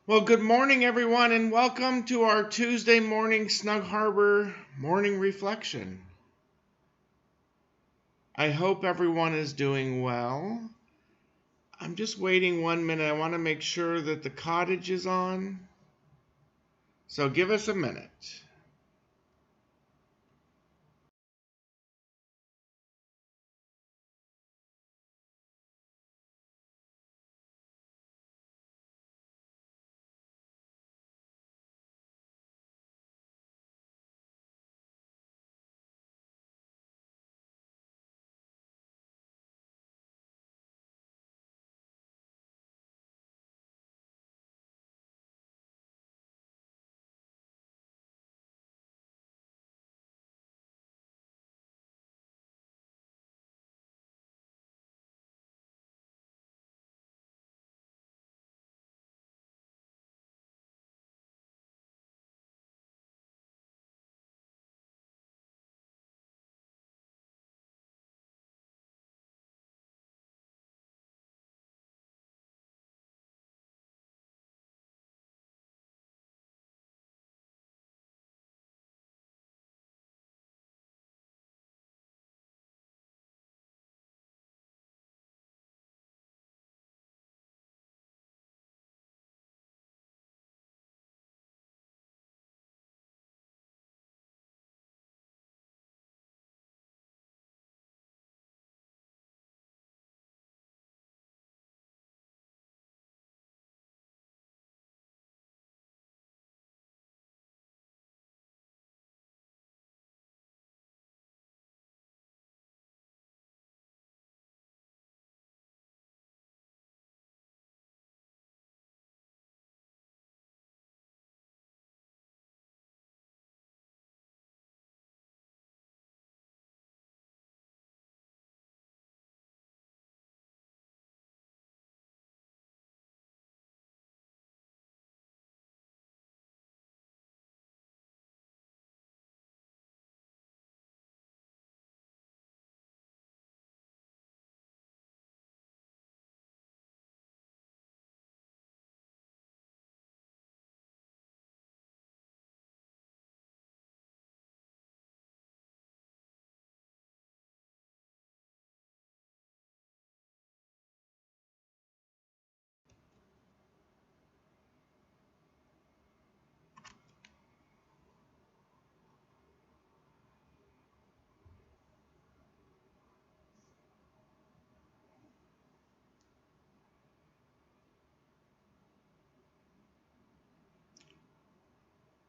Well, good morning, everyone, and welcome to our Tuesday morning Snug Harbor morning reflection. I hope everyone is doing well. I'm just waiting 1 minute. I want to make sure that the cottage is on. So give us a minute.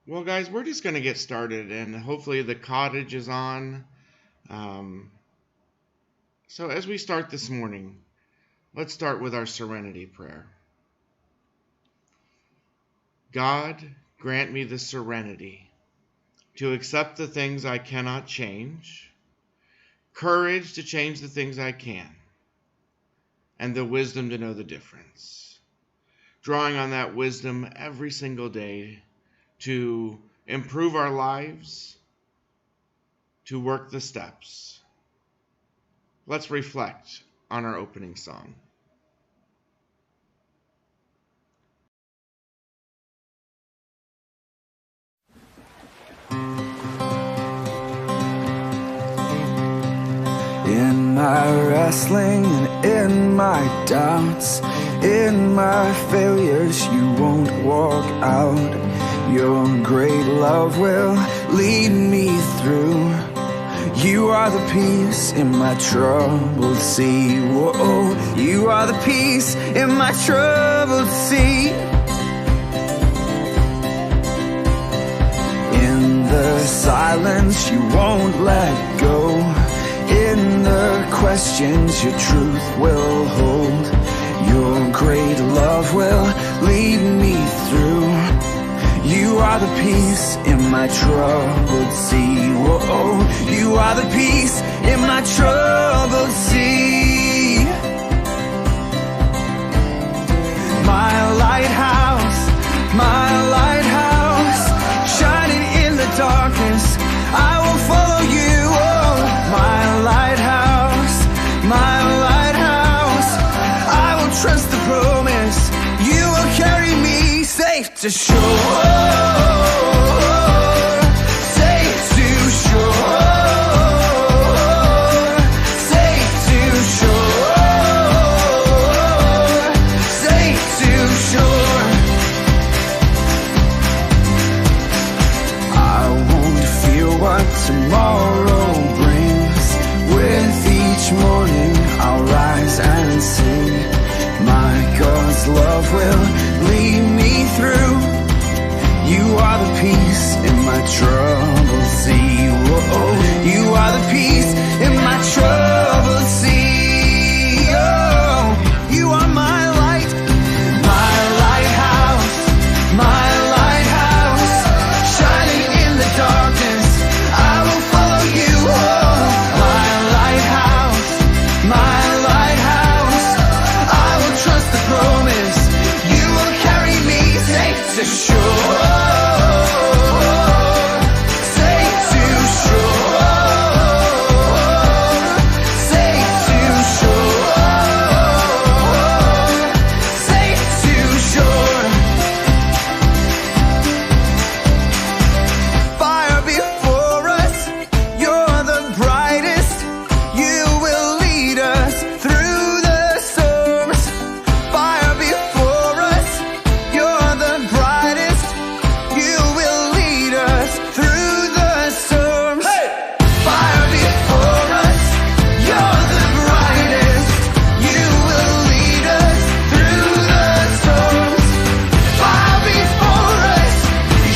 Well, guys, we're just going to get started, and hopefully the cottage is on. So as we start this morning, let's start with our serenity prayer. God, grant me the serenity to accept the things I cannot change, courage to change the things I can, and the wisdom to know the difference. Drawing on that wisdom every single day to improve our lives, to work the steps. Let's reflect on our opening song. In my wrestling and in my doubts, in my failures, you won't walk out. Your great love will lead me through. You are the peace in my troubled sea. Whoa, you are the peace in my troubled sea. In the silence, you won't let go. In the questions, your truth will hold. Your great love will lead me through. You are the peace in my troubled sea. Whoa, you are the peace in my troubled sea. My lighthouse, shining in the darkness, I will follow you. Oh, my lighthouse, I will trust the promise. You will carry me safe. to shore, safe to shore, safe to shore, safe to shore. I won't fear what tomorrow brings. With each morning I'll rise and sing. My God's love will lead me through. You are the peace in my troubled sea. Whoa, you are the peace in my troubled sea. Oh, you are my light, my lighthouse, my lighthouse, shining in the darkness. I will follow you. Oh, my lighthouse, my lighthouse. I will trust the promise. You will carry me safe to shore, safe to shore, safe to shore, safe to shore. Fire before us, you're the brightest. You will lead us through the storms. Fire before us, you're the brightest. You will lead us through the storms. Fire before us, you're the brightest. You will lead us through the storms. Fire before us,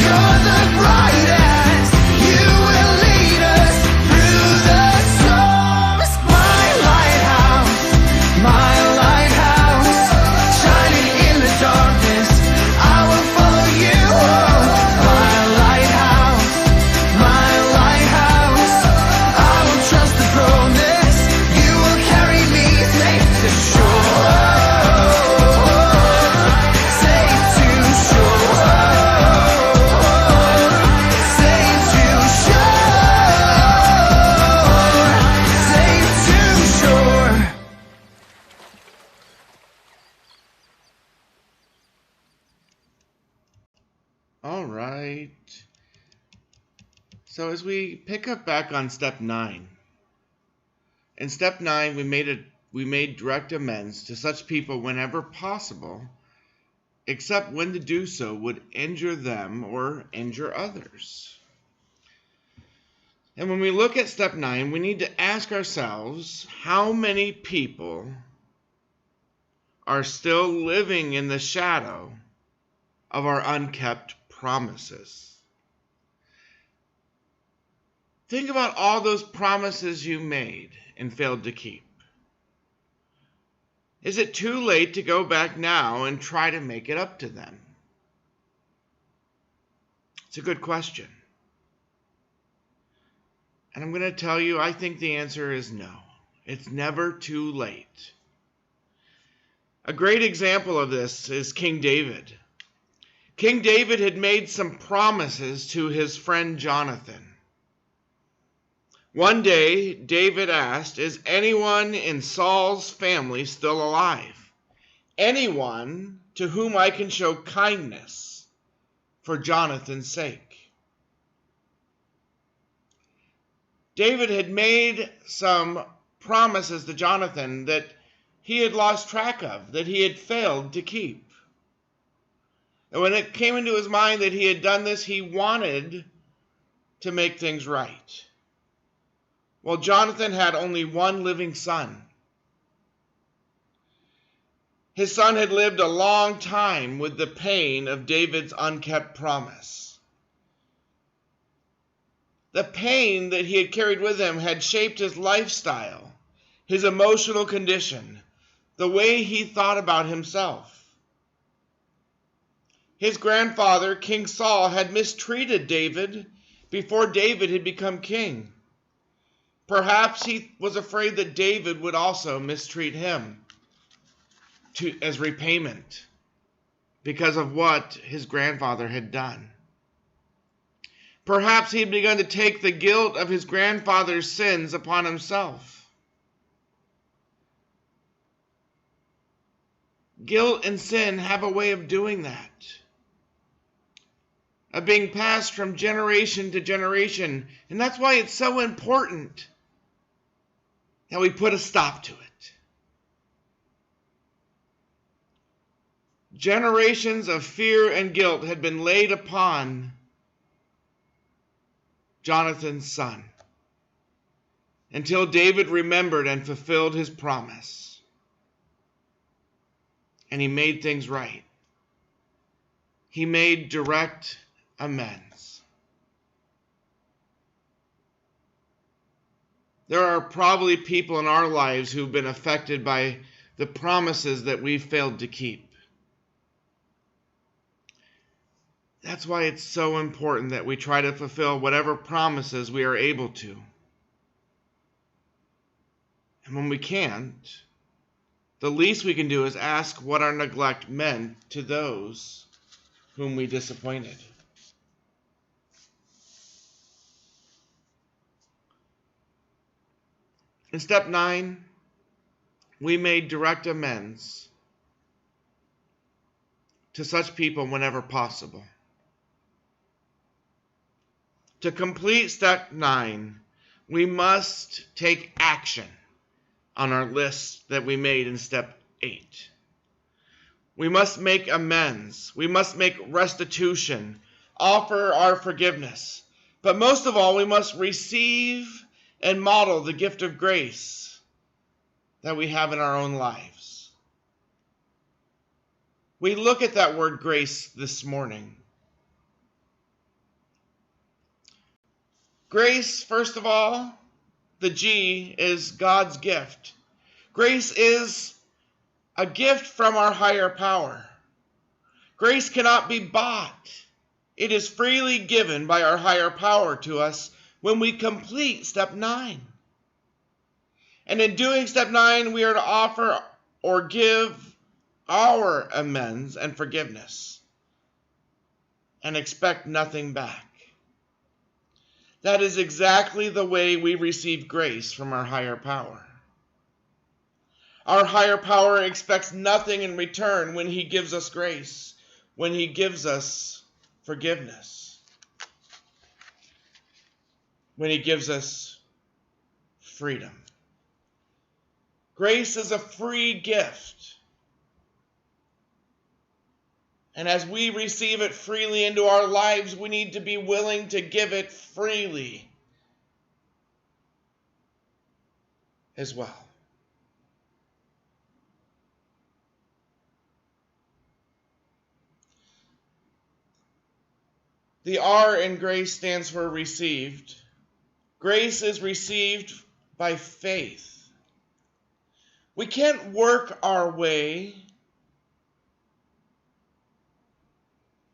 you're the brightest. You will lead us through the storms. My lighthouse, shining in the darkness. I will follow you. My lighthouse, I will trust the promise. You will carry me safe to shore, safe to shore, safe to shore, safe to shore. All right. So as we pick up back on step 9. In step 9, we made direct amends to such people whenever possible, except when to do so would injure them or injure others. And when we look at step 9, we need to ask ourselves, how many people are still living in the shadow of our unkept promises? Think about all those promises you made and failed to keep. Is it too late to go back now and try to make it up to them? It's a good question. And I'm going to tell you, I think the answer is no. It's never too late. A great example of this is King David. King David had made some promises to his friend Jonathan. One day, David asked, "Is anyone in Saul's family still alive? Anyone to whom I can show kindness for Jonathan's sake?" David had made some promises to Jonathan that he had lost track of, that he had failed to keep. And when it came into his mind that he had done this, he wanted to make things right. Well, Jonathan had only one living son. His son had lived a long time with the pain of David's unkept promise. The pain that he had carried with him had shaped his lifestyle, his emotional condition, the way he thought about himself. His grandfather, King Saul, had mistreated David before David had become king. Perhaps he was afraid that David would also mistreat him as repayment because of what his grandfather had done. Perhaps he had begun to take the guilt of his grandfather's sins upon himself. Guilt and sin have a way of doing that. of being passed from generation to generation. And that's why it's so important that we put a stop to it. Generations of fear and guilt had been laid upon Jonathan's son until David remembered and fulfilled his promise. And he made things right. He made direct amends. There are probably people in our lives who've been affected by the promises that we've failed to keep. That's why it's so important that we try to fulfill whatever promises we are able to. And when we can't, the least we can do is ask what our neglect meant to those whom we disappointed. In step 9, we made direct amends to such people whenever possible. To complete step 9, we must take action on our list that we made in step 8. We must make amends. We must make restitution, offer our forgiveness. But most of all, we must receive and model the gift of grace that we have in our own lives. We look at that word grace this morning. Grace, first of all, the G is God's gift. Grace is a gift from our higher power. Grace cannot be bought. It is freely given by our higher power to us when we complete step 9. And in doing step 9, we are to offer or give our amends and forgiveness and expect nothing back. That is exactly the way we receive grace from our higher power. Our higher power expects nothing in return when he gives us grace, when he gives us forgiveness, when he gives us freedom. Grace is a free gift. And as we receive it freely into our lives, we need to be willing to give it freely as well. The R in grace stands for received. Grace is received by faith. We can't work our way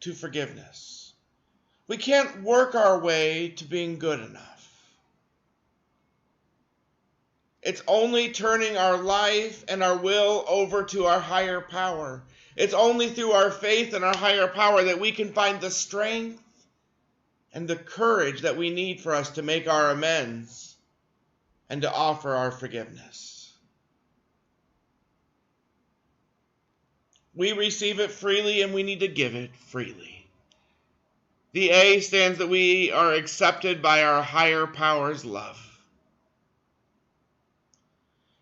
to forgiveness. We can't work our way to being good enough. It's only turning our life and our will over to our higher power. It's only through our faith in our higher power that we can find the strength and the courage that we need for us to make our amends and to offer our forgiveness. We receive it freely and we need to give it freely. The A stands that we are accepted by our higher power's love.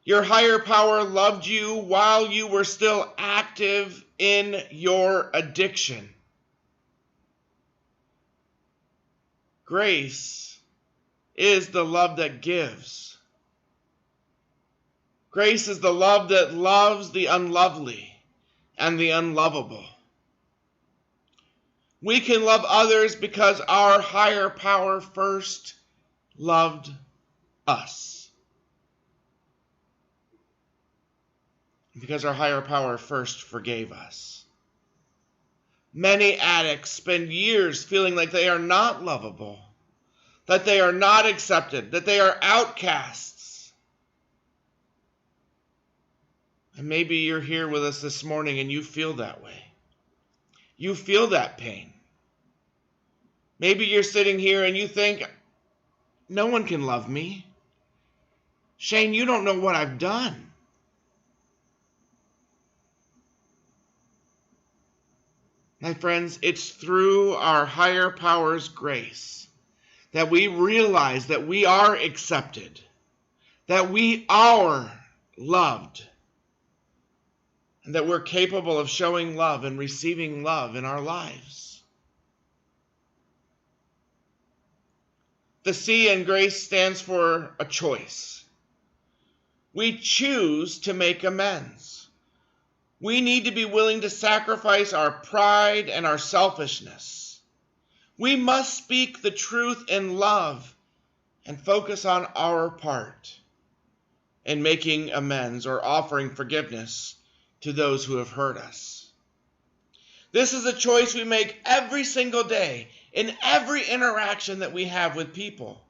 Your higher power loved you while you were still active in your addiction. Grace is the love that gives. Grace is the love that loves the unlovely and the unlovable. We can love others because our higher power first loved us. Because our higher power first forgave us. Many addicts spend years feeling like they are not lovable, that they are not accepted, that they are outcasts. And maybe you're here with us this morning and you feel that way. You feel that pain. Maybe you're sitting here and you think, no one can love me. Shane, you don't know what I've done. My friends, it's through our higher power's grace that we realize that we are accepted, that we are loved, and that we're capable of showing love and receiving love in our lives. The C in grace stands for a choice. We choose to make amends. We need to be willing to sacrifice our pride and our selfishness. We must speak the truth in love and focus on our part in making amends or offering forgiveness to those who have hurt us. This is a choice we make every single day in every interaction that we have with people.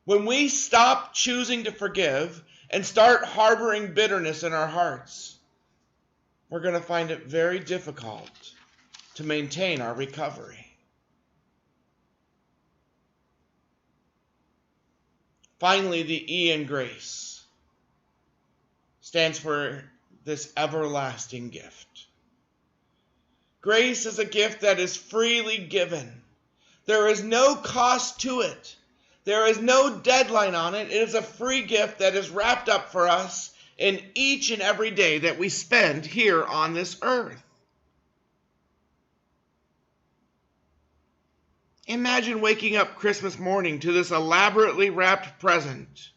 When we stop choosing to forgive and start harboring bitterness in our hearts, we're going to find it very difficult to maintain our recovery. Finally, the E in grace stands for this everlasting gift. Grace is a gift that is freely given. There is no cost to it. There is no deadline on it. It is a free gift that is wrapped up for us in each and every day that we spend here on this earth. Imagine waking up Christmas morning to this elaborately wrapped present.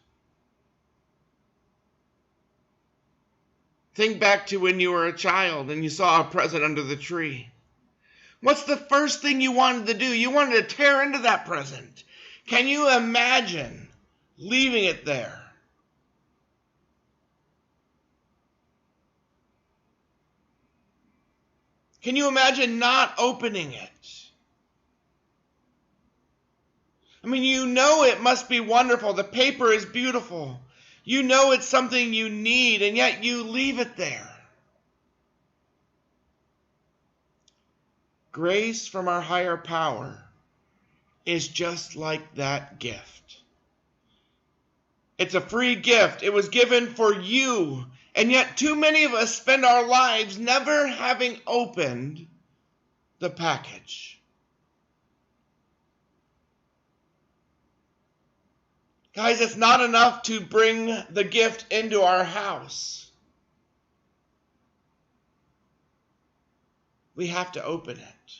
Think back to when you were a child and you saw a present under the tree. What's the first thing you wanted to do? You wanted to tear into that present. Can you imagine leaving it there? Can you imagine not opening it? I mean, you know it must be wonderful. The paper is beautiful. You know it's something you need, and yet you leave it there. Grace from our higher power is just like that gift. It's a free gift. It was given for you, and yet too many of us spend our lives never having opened the package. Guys, it's not enough to bring the gift into our house. We have to open it.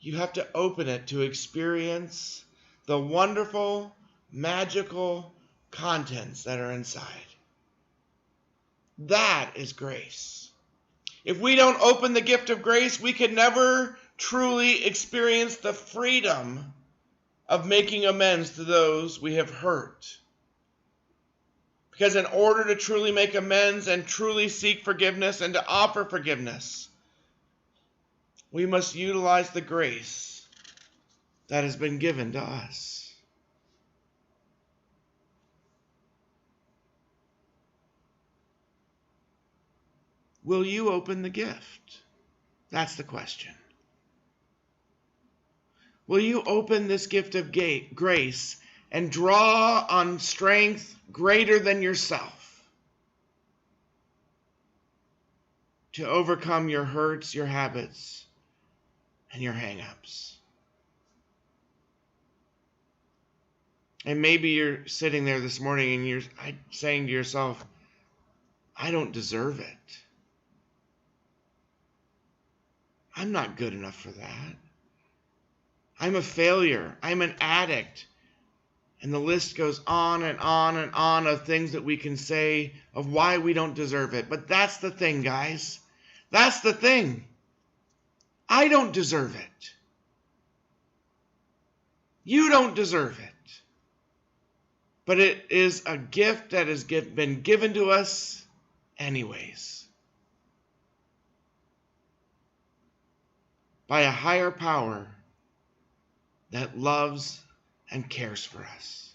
You have to open it to experience the wonderful, magical contents that are inside. That is grace. If we don't open the gift of grace, we can never truly experience the freedom of making amends to those we have hurt. Because in order to truly make amends and truly seek forgiveness and to offer forgiveness, we must utilize the grace that has been given to us. Will you open the gift? That's the question. Will you open this gift of grace and draw on strength greater than yourself to overcome your hurts, your habits, and your hang-ups? And maybe you're sitting there this morning and you're saying to yourself, I don't deserve it. I'm not good enough for that. I'm a failure. I'm an addict. And the list goes on and on and on of things that we can say of why we don't deserve it. But that's the thing, guys. That's the thing. I don't deserve it. You don't deserve it. But it is a gift that has been given to us anyways. By a higher power that loves and cares for us.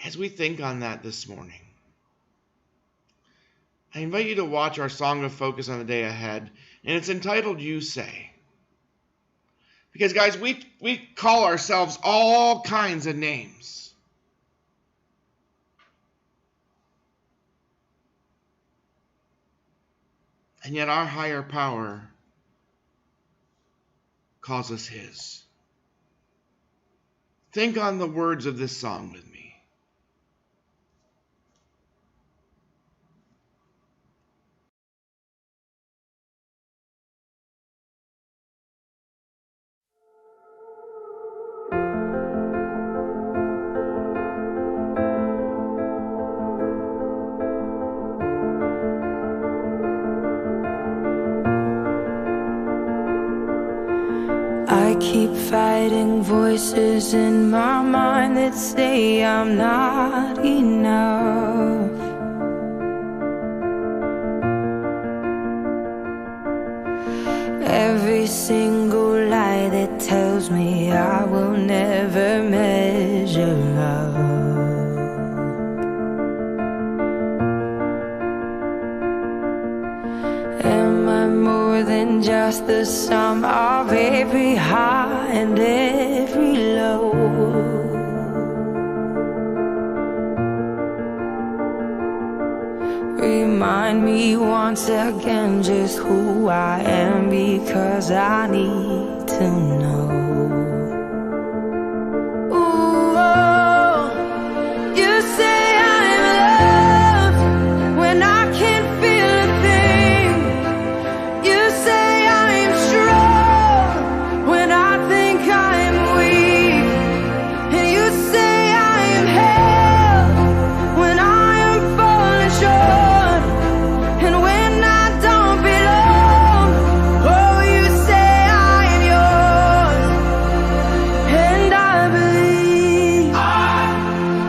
As we think on that this morning, I invite you to watch our Song of Focus on the day ahead, and it's entitled You Say. Because, guys, we call ourselves all kinds of names. And yet our higher power calls us his. Think on the words of this song with me. I keep fighting voices in my mind that say I'm not enough. Every single lie that tells me I will never measure up. Am I more than just the sum of every high and every low? Remind me once again just who I am, because I need to know. Ooh, oh, you say I'm loved when I can't feel a thing. You say I'm strong when I think I'm weak. And you say I am held when I am falling short. And when I don't belong, oh, you say I am yours. And I believe,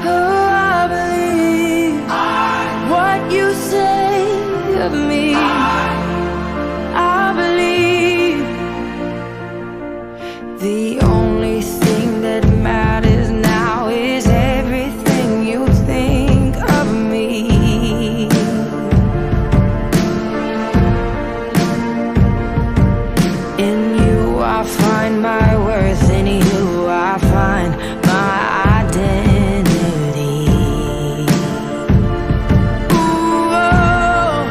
oh, I believe what you say of me. I believe the only thing that matters now is everything you think of me. In you I find my worth, in you I find my identity. Ooh, oh,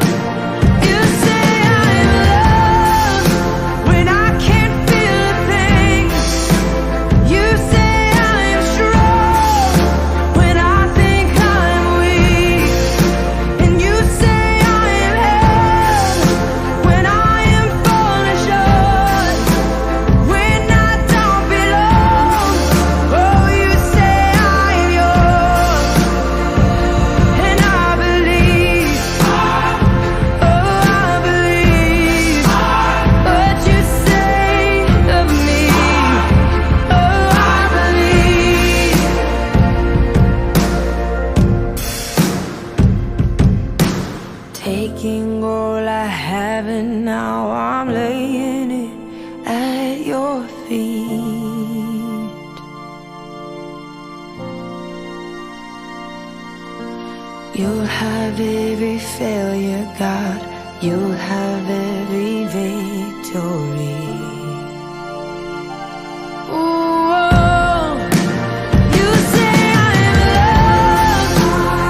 you say I'm loved when I can't feel a thing. You say I'm strong when I think I'm weak. And you say I am held when I am falling short. When I don't belong, oh, you say I am yours. And I believe, oh, I believe what you say of me. Oh, I believe. Taking all I have and now I'm laying it at your feet. You'll have every failure, God. You'll have every victory. Ooh, oh, you say I'm loved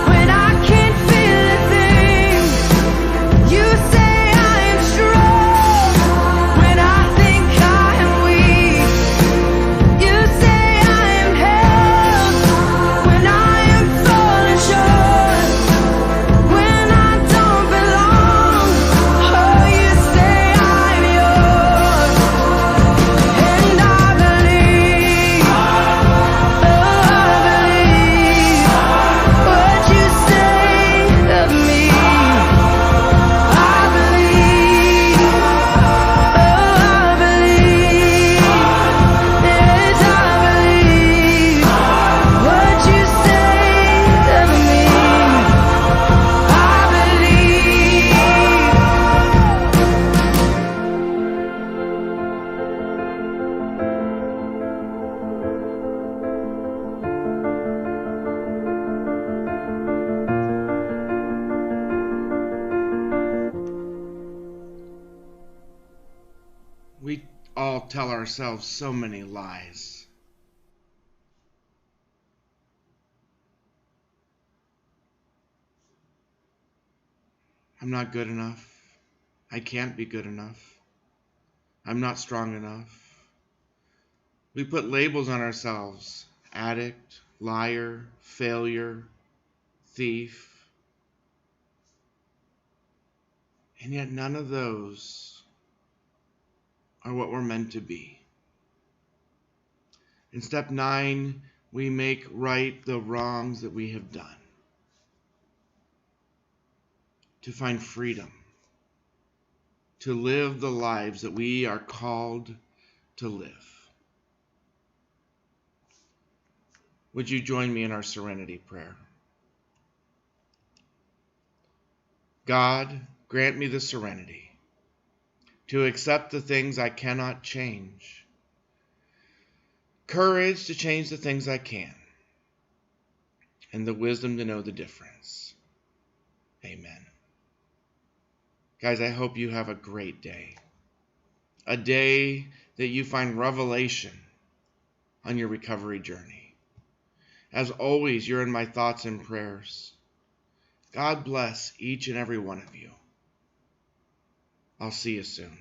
when I can't feel a thing. You say I'm strong when I think I'm weak. You say I'm held when I am falling short. When I don't belong, oh, you say I'm yours. And I believe, oh, I believe what you say of me. I believe, oh, I believe, yes, I believe what you say of me. I believe. all tell ourselves so many lies. I'm not good enough. I can't be good enough. I'm not strong enough. We put labels on ourselves: addict, liar, failure, thief. And yet none of those are what we're meant to be. In step 9, we make right the wrongs that we have done, to find freedom, to live the lives that we are called to live. Would you join me in our serenity prayer? God, grant me the serenity to accept the things I cannot change, courage to change the things I can, and the wisdom to know the difference. Amen. Guys, I hope you have a great day. A day that you find revelation on your recovery journey. As always, you're in my thoughts and prayers. God bless each and every one of you. I'll see you soon.